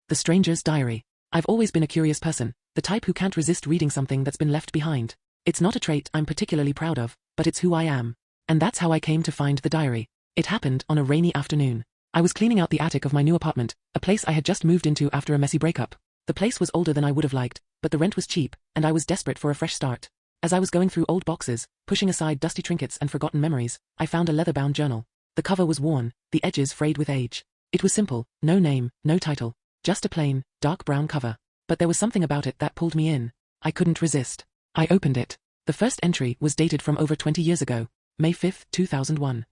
The Stranger's Diary. I've always been a curious person, the type who can't resist reading something that's been left behind. It's not a trait I'm particularly proud of, but it's who I am. And that's how I came to find the diary. It happened on a rainy afternoon. I was cleaning out the attic of my new apartment, a place I had just moved into after a messy breakup. The place was older than I would have liked, but the rent was cheap, and I was desperate for a fresh start. As I was going through old boxes, pushing aside dusty trinkets and forgotten memories, I found a leather-bound journal. The cover was worn, the edges frayed with age. It was simple, no name, no title, just a plain, dark brown cover. But there was something about it that pulled me in. I couldn't resist. I opened it. The first entry was dated from over 20 years ago, May 5, 2001.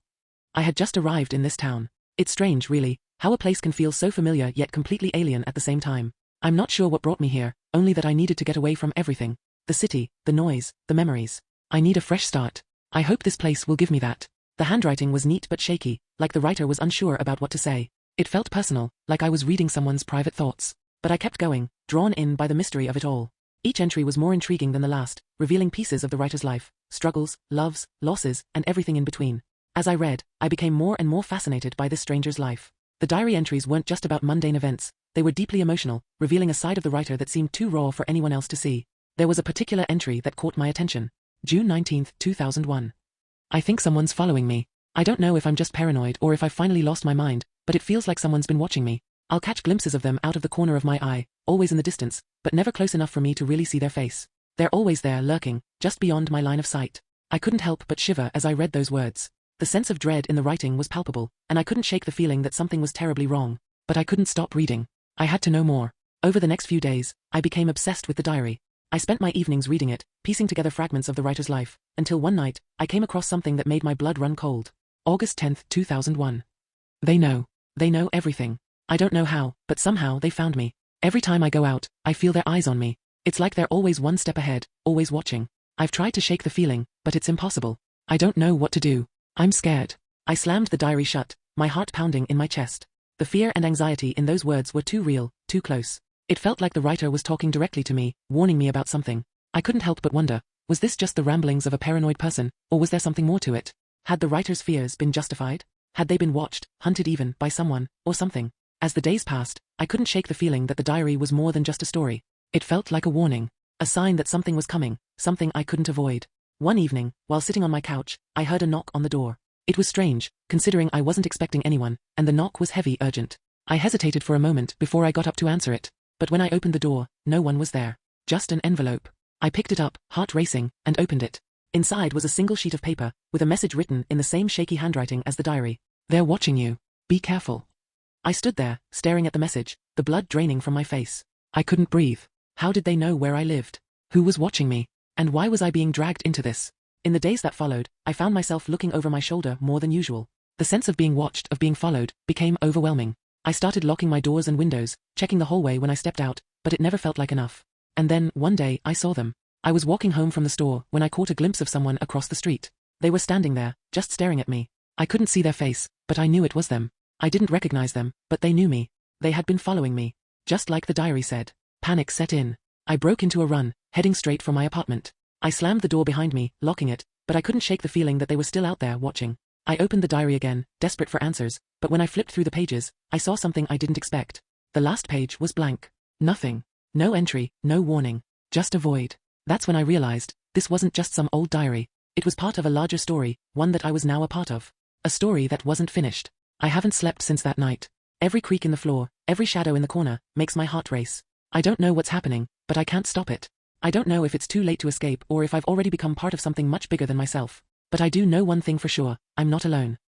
I had just arrived in this town. It's strange, really, how a place can feel so familiar yet completely alien at the same time. I'm not sure what brought me here, only that I needed to get away from everything. The city, the noise, the memories. I need a fresh start. I hope this place will give me that. The handwriting was neat but shaky, like the writer was unsure about what to say. It felt personal, like I was reading someone's private thoughts. But I kept going, drawn in by the mystery of it all. Each entry was more intriguing than the last, revealing pieces of the writer's life, struggles, loves, losses, and everything in between. As I read, I became more and more fascinated by this stranger's life. The diary entries weren't just about mundane events, they were deeply emotional, revealing a side of the writer that seemed too raw for anyone else to see. There was a particular entry that caught my attention. June 19, 2001. I think someone's following me. I don't know if I'm just paranoid or if I've finally lost my mind, but it feels like someone's been watching me. I'll catch glimpses of them out of the corner of my eye, always in the distance, but never close enough for me to really see their face. They're always there, lurking, just beyond my line of sight. I couldn't help but shiver as I read those words. The sense of dread in the writing was palpable, and I couldn't shake the feeling that something was terribly wrong. But I couldn't stop reading. I had to know more. Over the next few days, I became obsessed with the diary. I spent my evenings reading it, piecing together fragments of the writer's life, until one night, I came across something that made my blood run cold. August 10, 2001. They know. They know everything. I don't know how, but somehow they found me. Every time I go out, I feel their eyes on me. It's like they're always one step ahead, always watching. I've tried to shake the feeling, but it's impossible. I don't know what to do. I'm scared. I slammed the diary shut, my heart pounding in my chest. The fear and anxiety in those words were too real, too close. It felt like the writer was talking directly to me, warning me about something. I couldn't help but wonder, was this just the ramblings of a paranoid person, or was there something more to it? Had the writer's fears been justified? Had they been watched, hunted even, by someone, or something? As the days passed, I couldn't shake the feeling that the diary was more than just a story. It felt like a warning, a sign that something was coming, something I couldn't avoid. One evening, while sitting on my couch, I heard a knock on the door. It was strange, considering I wasn't expecting anyone, and the knock was heavy, urgent. I hesitated for a moment before I got up to answer it. But when I opened the door, no one was there. Just an envelope. I picked it up, heart racing, and opened it. Inside was a single sheet of paper, with a message written in the same shaky handwriting as the diary. They're watching you. Be careful. I stood there, staring at the message, the blood draining from my face. I couldn't breathe. How did they know where I lived? Who was watching me? And why was I being dragged into this? In the days that followed, I found myself looking over my shoulder more than usual. The sense of being watched, of being followed, became overwhelming. I started locking my doors and windows, checking the hallway when I stepped out, but it never felt like enough. And then, one day, I saw them. I was walking home from the store when I caught a glimpse of someone across the street. They were standing there, just staring at me. I couldn't see their face, but I knew it was them. I didn't recognize them, but they knew me. They had been following me. Just like the diary said. Panic set in. I broke into a run, heading straight for my apartment. I slammed the door behind me, locking it, but I couldn't shake the feeling that they were still out there watching. I opened the diary again, desperate for answers, but when I flipped through the pages, I saw something I didn't expect. The last page was blank. Nothing. No entry, no warning. Just a void. That's when I realized, this wasn't just some old diary. It was part of a larger story, one that I was now a part of. A story that wasn't finished. I haven't slept since that night. Every creak in the floor, every shadow in the corner, makes my heart race. I don't know what's happening, but I can't stop it. I don't know if it's too late to escape or if I've already become part of something much bigger than myself. But I do know one thing for sure, I'm not alone.